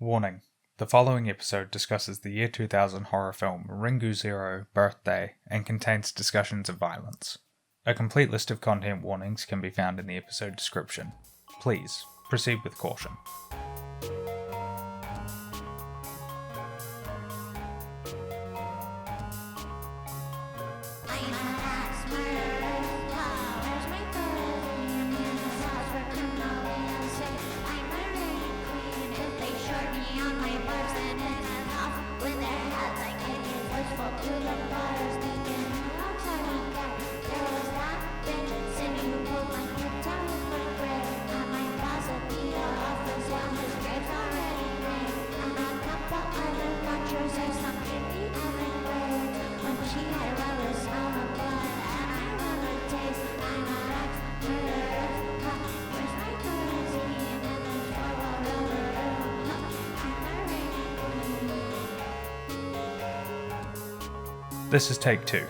Warning. The following episode discusses the year 2000 horror film Ringu Zero Birthday and contains discussions of violence. A complete list of content warnings can be found in the episode description. Please, proceed with caution. This is Take 2.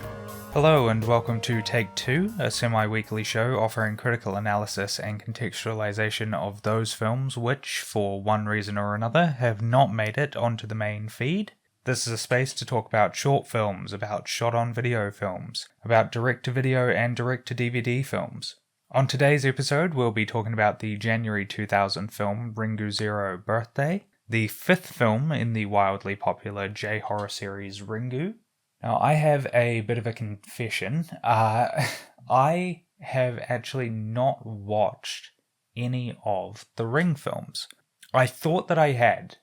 Hello and welcome to Take 2, a semi-weekly show offering critical analysis and contextualization of those films which, for one reason or another, have not made it onto the main feed. This is a space to talk about short films, about shot-on-video films, about direct-to-video and direct-to-DVD films. On today's episode, we'll be talking about the January 2000 film Ringu Zero Birthday, the fifth film in the wildly popular J-horror series Ringu. Now, I have a bit of a confession. I have actually not watched any of the Ring films. I thought that I had.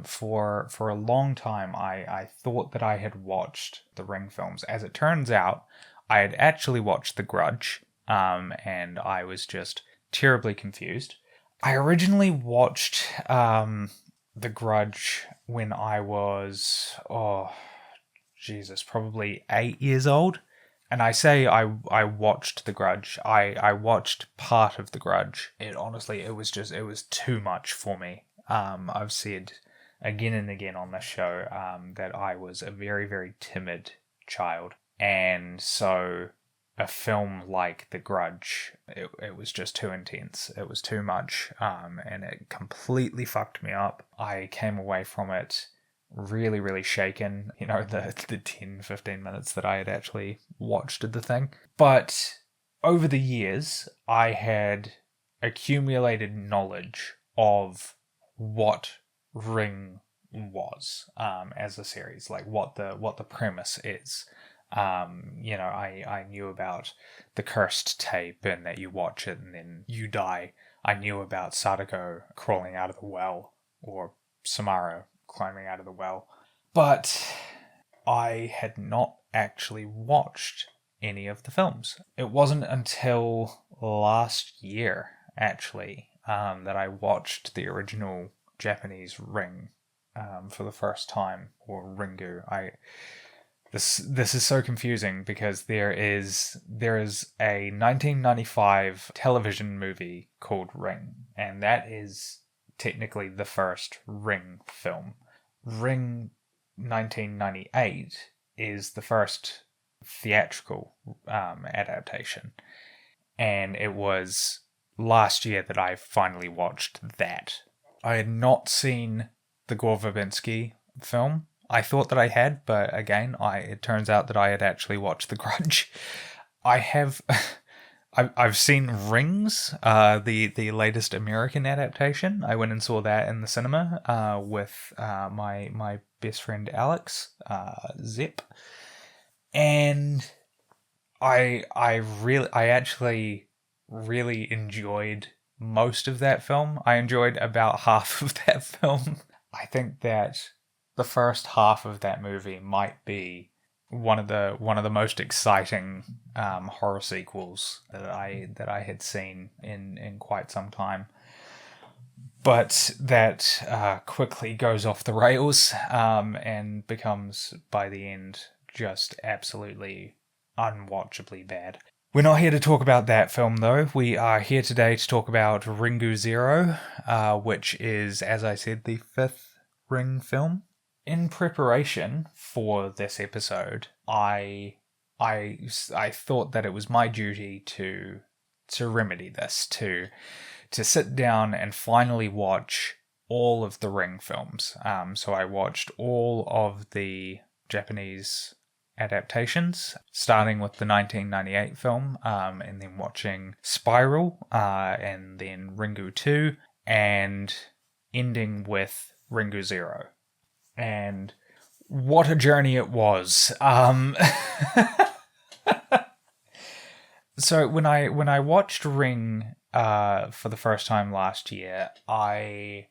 For a long time, I thought that I had watched the Ring films. As it turns out, I had actually watched The Grudge, and I was just terribly confused. I originally watched The Grudge when I was... probably 8 years old. And I say I watched The Grudge. I watched part of The Grudge. It was too much for me. I've said again and again on this show that I was a very, very timid child. And so a film like The Grudge, it was just too intense. It was too much. And it completely fucked me up. I came away from it really, really shaken, the 10, 15 minutes that I had actually watched the thing. But over the years, I had accumulated knowledge of what Ring was as a series, like what the premise is. I knew about the cursed tape and that you watch it and then you die. I knew about Sadako crawling out of the well, or Samara climbing out of the well, but I had not actually watched any of the films. It wasn't until last year, actually, that I watched the original Japanese Ring for the first time, or Ringu. This is so confusing because there is a 1995 television movie called Ring, and that is technically the first Ring film. Ring 1998 is the first theatrical adaptation, and it was last year that I finally watched that. I had not seen the Gore Verbinski film. I thought that I had, but again, it turns out that I had actually watched The Grudge. I've seen Rings, the latest American adaptation. I went and saw that in the cinema with my best friend Alex, Zip, and I actually really enjoyed most of that film. I enjoyed about half of that film. I think that the first half of that movie might be one of the most exciting horror sequels that I had seen in quite some time, but that quickly goes off the rails and becomes by the end just absolutely unwatchably bad. We're not here to talk about that film though. We are here today to talk about Ringu Zero, which is, as I said, the fifth Ring film. In preparation for this episode, I thought that it was my duty to remedy this, to sit down and finally watch all of the Ring films. So I watched all of the Japanese adaptations, starting with the 1998 film, and then watching Spiral, and then Ringu 2, and ending with Ringu 0. And what a journey it was. So when I watched Ring for the first time last year, I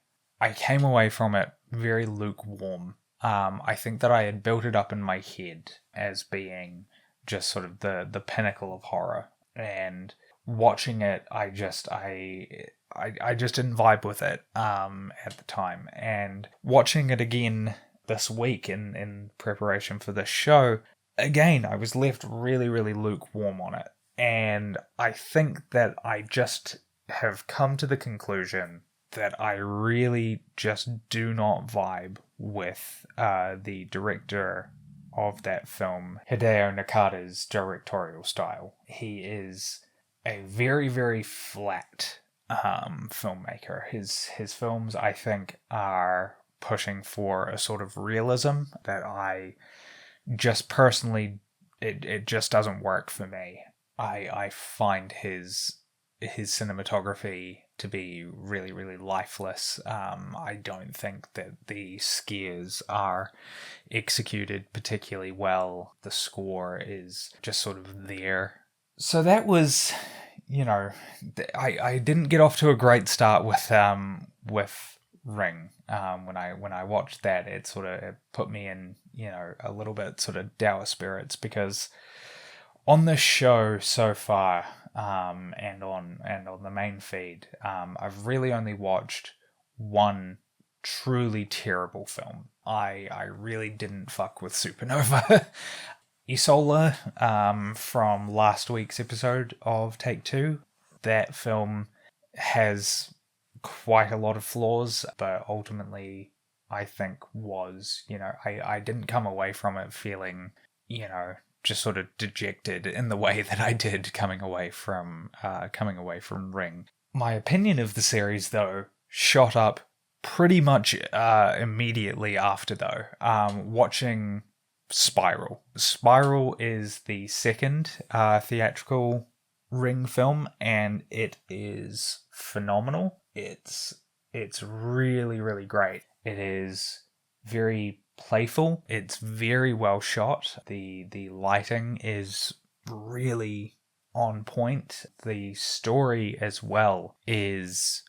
came away from it very lukewarm. I think that I had built it up in my head as being just sort of the pinnacle of horror, and watching it, I just didn't vibe with it at the time. And watching it again this week in preparation for this show, again, I was left really, really lukewarm on it. And I think that I just have come to the conclusion that I really just do not vibe with the director of that film, Hideo Nakata's directorial style. He is a very, very flat filmmaker. His films, I think, are pushing for a sort of realism that I just personally, it just doesn't work for me. I find his cinematography to be really, really lifeless. I don't think that the scares are executed particularly well. The score is just sort of there. So that was, I didn't get off to a great start with Ring. When I watched that, it put me in, a little bit sort of dour spirits, because on this show so far, and on the main feed, I've really only watched one truly terrible film. I really didn't fuck with Supernova. Isola, from last week's episode of Take Two, that film has quite a lot of flaws, but ultimately I think was, I didn't come away from it feeling, just sort of dejected in the way that I did coming away from Ring. My opinion of the series, though, shot up pretty much immediately after, though. Watching Spiral. Spiral is the second theatrical Ring film, and it is phenomenal. It's really, really great. It is very playful. It's very well shot. The lighting is really on point. The story as well is,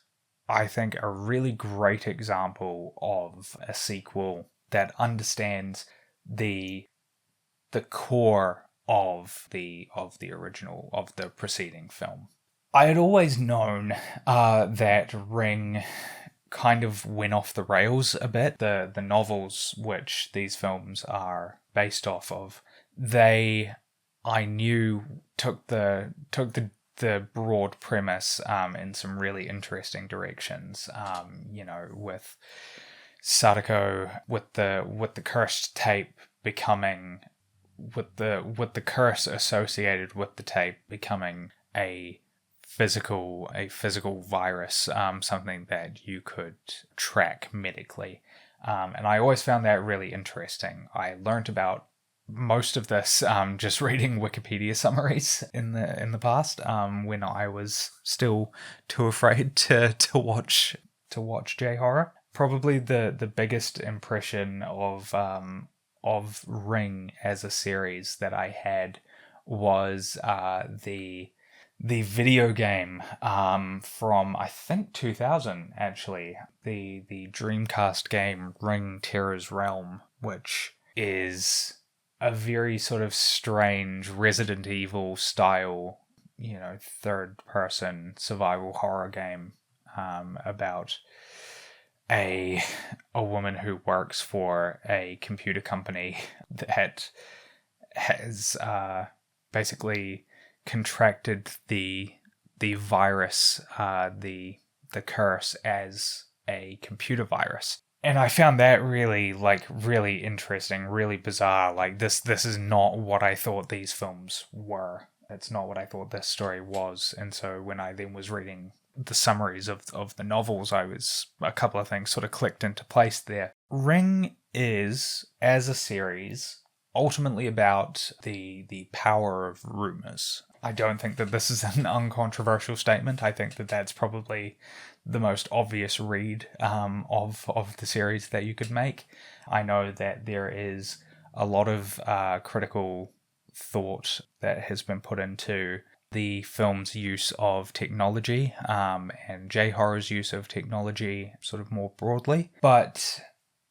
I think, a really great example of a sequel that understands the core of the original, of the preceding film. I had always known that Ring kind of went off the rails a bit. The novels which these films are based off of, I knew took the broad premise in some really interesting directions. With Sadako, with the cursed tape becoming, with the curse associated with the tape becoming a physical virus, something that you could track medically, and I always found that really interesting. I learned about most of this just reading Wikipedia summaries in the past, when I was still too afraid to watch J-horror. Probably the biggest impression of Ring as a series that I had was the video game from, I think, 2000, actually. The Dreamcast game Ring Terror's Realm, which is a very sort of strange Resident Evil style, third-person survival horror game about a woman who works for a computer company that has basically contracted the virus, the curse, as a computer virus. And I found that really interesting, really bizarre. Like, this is not what I thought these films were. It's not what I thought this story was. And so when I then was reading the summaries of the novels, a couple of things sort of clicked into place there. Ring is, as a series, ultimately about the power of rumors. I don't think that this is an uncontroversial statement. I think that that's probably the most obvious read of the series that you could make. I know that there is a lot of critical thought that has been put into the film's use of technology and J-horror's use of technology sort of more broadly. But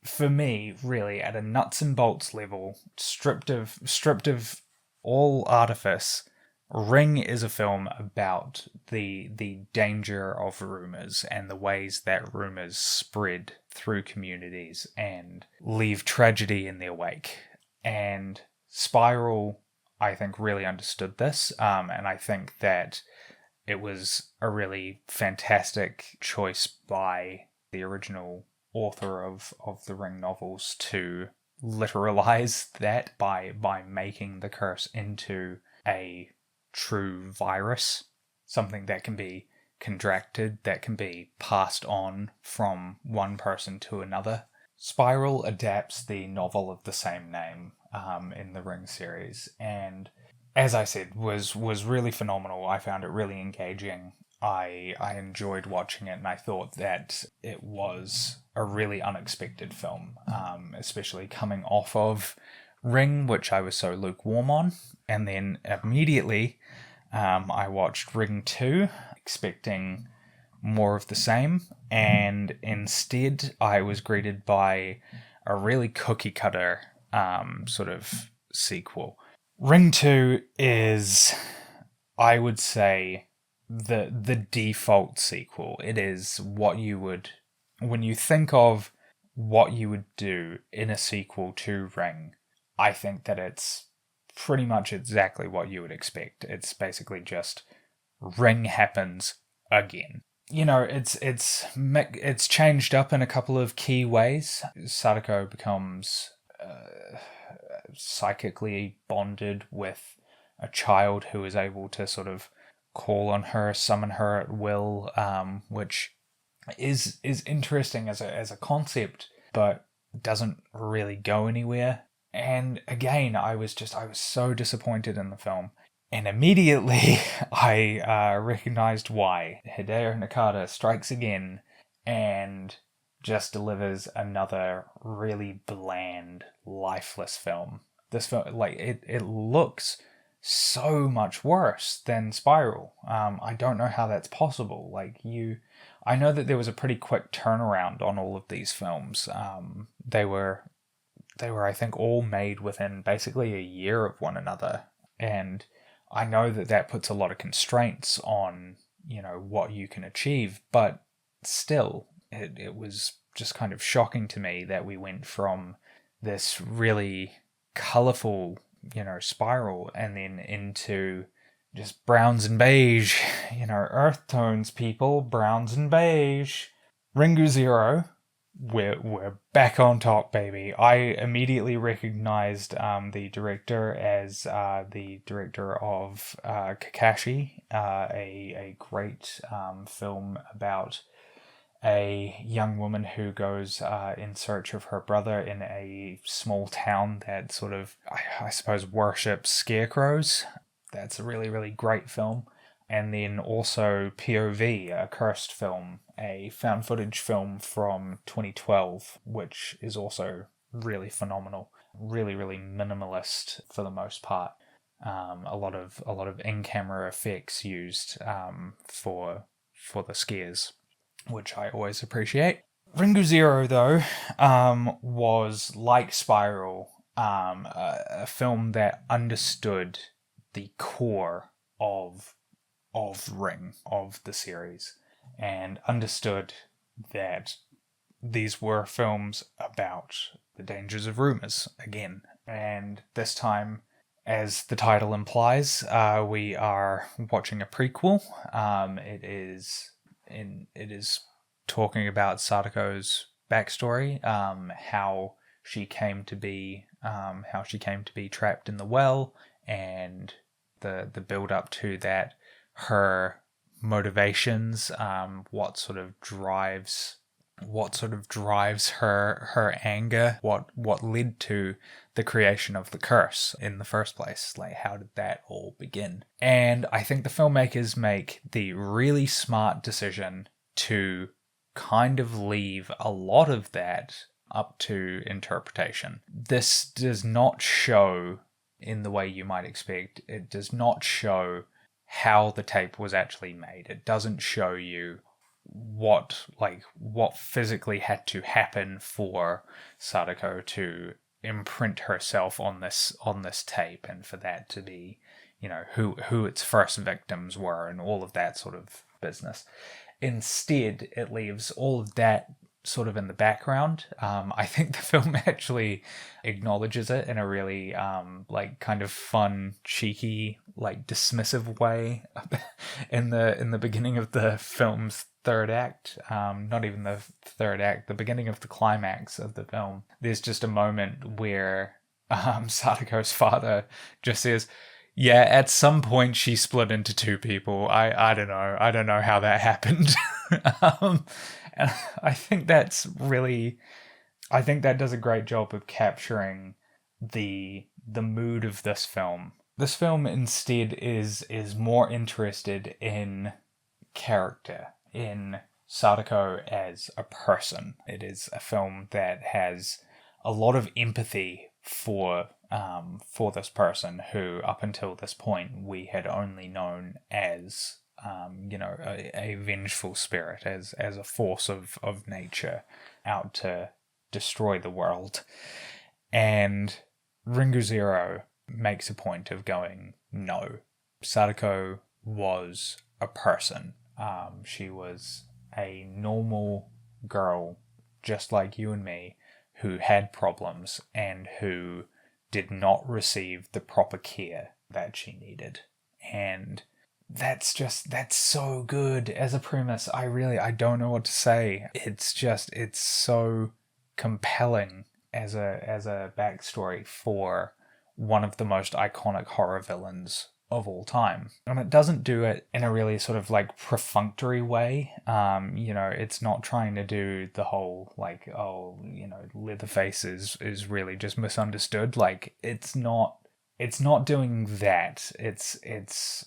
for me, really, at a nuts and bolts level, stripped of all artifice, Ring is a film about the danger of rumors and the ways that rumors spread through communities and leave tragedy in their wake. And Spiral, I think, really understood this, and I think that it was a really fantastic choice by the original author of the Ring novels to literalize that by making the curse into a true virus, something that can be contracted, that can be passed on from one person to another. Spiral adapts the novel of the same name in the Ring series, and as I said, was really phenomenal. I found it really engaging. I enjoyed watching it, and I thought that it was a really unexpected film, especially coming off of Ring, which I was so lukewarm on, and then immediately I watched Ring 2, expecting more of the same, and instead I was greeted by a really cookie cutter sort of sequel. Ring 2 is, I would say, the default sequel. It is what you would, when you think of what you would do in a sequel to Ring, I think that it's pretty much exactly what you would expect. It's basically just Ring happens again. You know, it's changed up in a couple of key ways. Sadako becomes psychically bonded with a child who is able to sort of call on her, summon her at will, which is interesting as a concept, but doesn't really go anywhere. And again, I was so disappointed in the film. And immediately I recognized why. Hideo Nakata strikes again and just delivers another really bland, lifeless film. This film, like, it looks so much worse than Spiral. I don't know how that's possible. I know that there was a pretty quick turnaround on all of these films. They were, I think, all made within basically a year of one another. And I know that puts a lot of constraints on, what you can achieve, but still, it was just kind of shocking to me that we went from this really colourful, Spiral and then into just browns and beige, earth tones, people, browns and beige. Ringu Zero, we're back on top, baby. I immediately recognized the director as the director of Kakashi, a great film about a young woman who goes in search of her brother in a small town that sort of, I suppose, worships scarecrows. That's a really, really great film. And then also POV, a cursed film, a found footage film from 2012, which is also really phenomenal. Really, really minimalist for the most part. A lot of in-camera effects used for the scares, which I always appreciate. Ringu Zero, though, was, like Spiral, a film that understood the core of Ring, of the series, and understood that these were films about the dangers of rumors again. And this time, as the title implies, we are watching a prequel. It is talking about Sadako's backstory, how she came to be trapped in the well, and the build up to that, her motivations, what sort of drives her anger, what led to the creation of the curse in the first place. Like, how did that all begin? And I think the filmmakers make the really smart decision to kind of leave a lot of that up to interpretation. This does not show, in the way you might expect, it does not show how the tape was actually made. It doesn't show you what physically had to happen for Sadako to imprint herself on this tape, and for that to be, who its first victims were and all of that sort of business. Instead, it leaves all of that sort of in the background. I think the film actually acknowledges it in a really kind of fun, cheeky, dismissive way in the beginning of the film's third act. Not even the third act, the beginning of the climax of the film. There's just a moment where Sadako's father just says, yeah, at some point she split into two people. I don't know. I don't know how that happened. And I think that does a great job of capturing the mood of this film. This film instead is more interested in character, in Sadako as a person. It is a film that has a lot of empathy for this person who, up until this point, we had only known as a vengeful spirit, as a force of nature out to destroy the world. And Ringu Zero makes a point of going, no, Sadako was a person. She was a normal girl, just like you and me, who had problems and who did not receive the proper care that she needed. And that's so good as a premise. I don't know what to say. It's so compelling as a backstory for one of the most iconic horror villains of all time. And it doesn't do it in a really sort of perfunctory way. It's not trying to do the whole Leatherface is really just misunderstood. It's not doing that. It's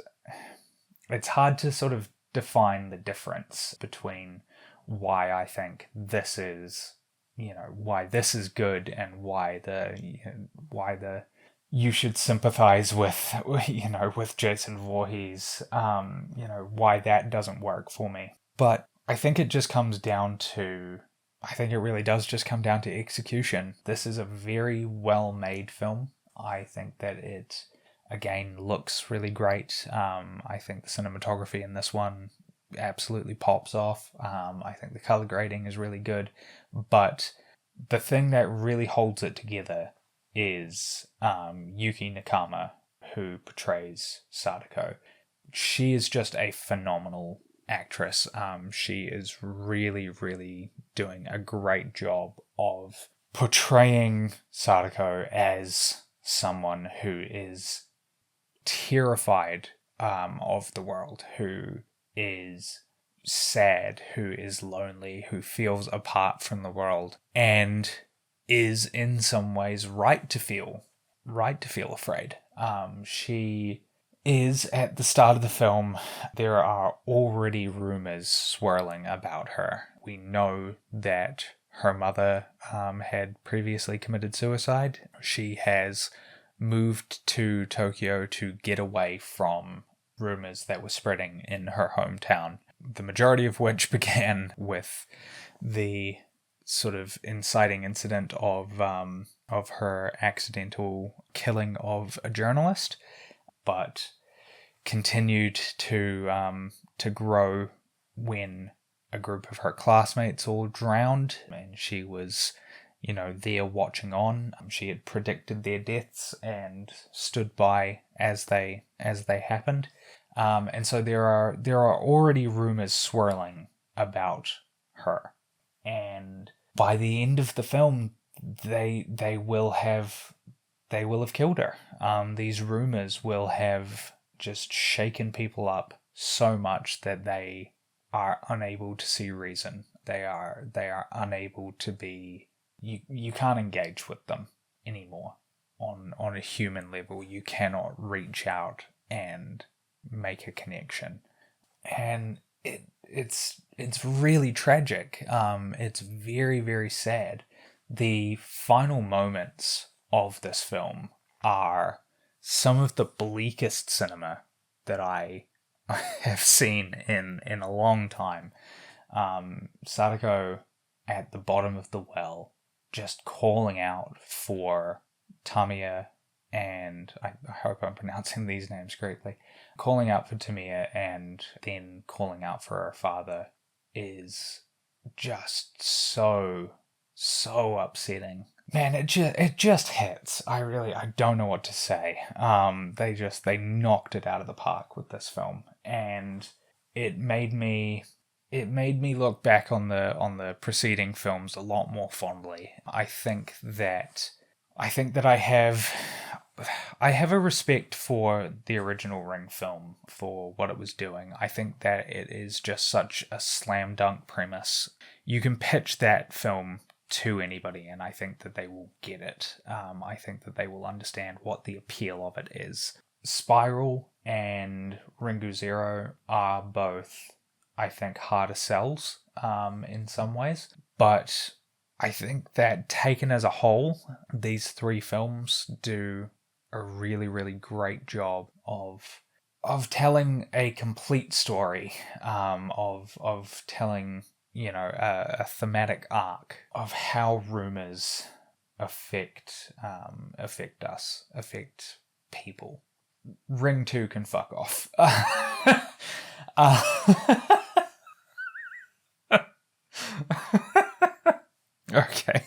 hard to sort of define the difference between why I think this is, why this is good and why the you should sympathize with, with Jason Voorhees, why that doesn't work for me. But I think it really does just come down to execution. This is a very well-made film. I think that it, again, looks really great. I think the cinematography in this one absolutely pops off. I think the color grading is really good. But the thing that really holds it together is Yuki Nakama, who portrays Sadako. She is just a phenomenal actress. She is really, really doing a great job of portraying Sadako as someone who is terrified of the world, who is sad, who is lonely, who feels apart from the world, and is in some ways right to feel afraid. She is, at the start of the film, there are already rumors swirling about her. We know that her mother had previously committed suicide. She has moved to Tokyo to get away from rumors that were spreading in her hometown, the majority of which began with the sort of inciting incident of her accidental killing of a journalist, but continued to grow when a group of her classmates all drowned, and she was, there watching on. She had predicted their deaths and stood by as they happened. And so there are already rumors swirling about her, and by the end of the film, they will have killed her. These rumors will have just shaken people up so much that they are unable to see reason. They are unable to be. You can't engage with them anymore on a human level. You cannot reach out and make a connection, and it's really tragic. It's very, very sad. The final moments of this film are some of the bleakest cinema that I have seen in a long time. Sadako at the bottom of the well, just calling out for Tamiya, and I hope I'm pronouncing these names correctly, calling out for Tamiya and then calling out for her father is just so upsetting. Man, it just hits. I don't know what to say. They knocked it out of the park with this film, and it made me look back on the preceding films a lot more fondly. I think that I have a respect for the original Ring film for what it was doing. I think that it is just such a slam dunk premise. You can pitch that film to anybody, and I think that they will get it. I think that they will understand what the appeal of it is. Spiral and Ringu Zero are both, I think, harder sells in some ways, but I think that taken as a whole, these three films do a really, really great job of telling a complete story, of telling, a thematic arc of how rumors affect us, affect people. Ring 2 can fuck off. Okay.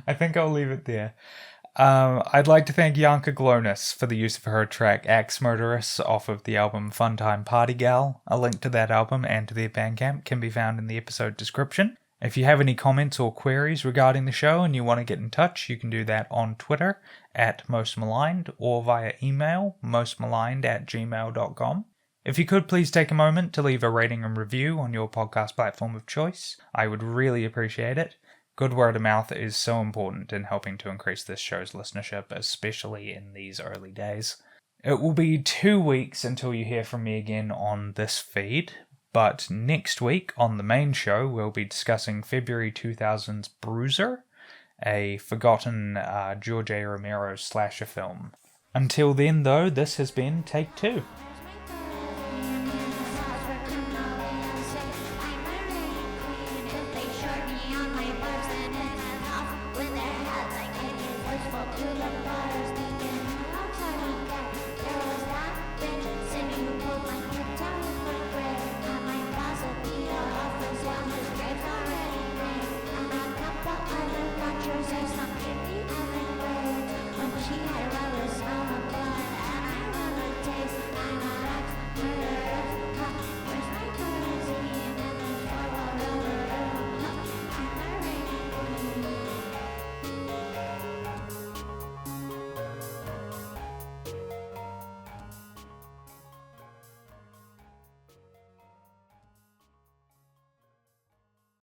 I think I'll leave it there. I'd like to thank Yanka Glonis for the use of her track Axe Murderess off of the album Funtime Party Gal. A link to that album and to their Bandcamp can be found in the episode description. If you have any comments or queries regarding the show and you want to get in touch, you can do that on Twitter at Most Maligned or via email mostmaligned@gmail.com. If you could please take a moment to leave a rating and review on your podcast platform of choice, I would really appreciate it. Good word of mouth is so important in helping to increase this show's listenership, especially in these early days. It will be 2 weeks until you hear from me again on this feed, but next week on the main show we'll be discussing February 2000's Bruiser, a forgotten George A. Romero slasher film. Until then though, this has been Take 2.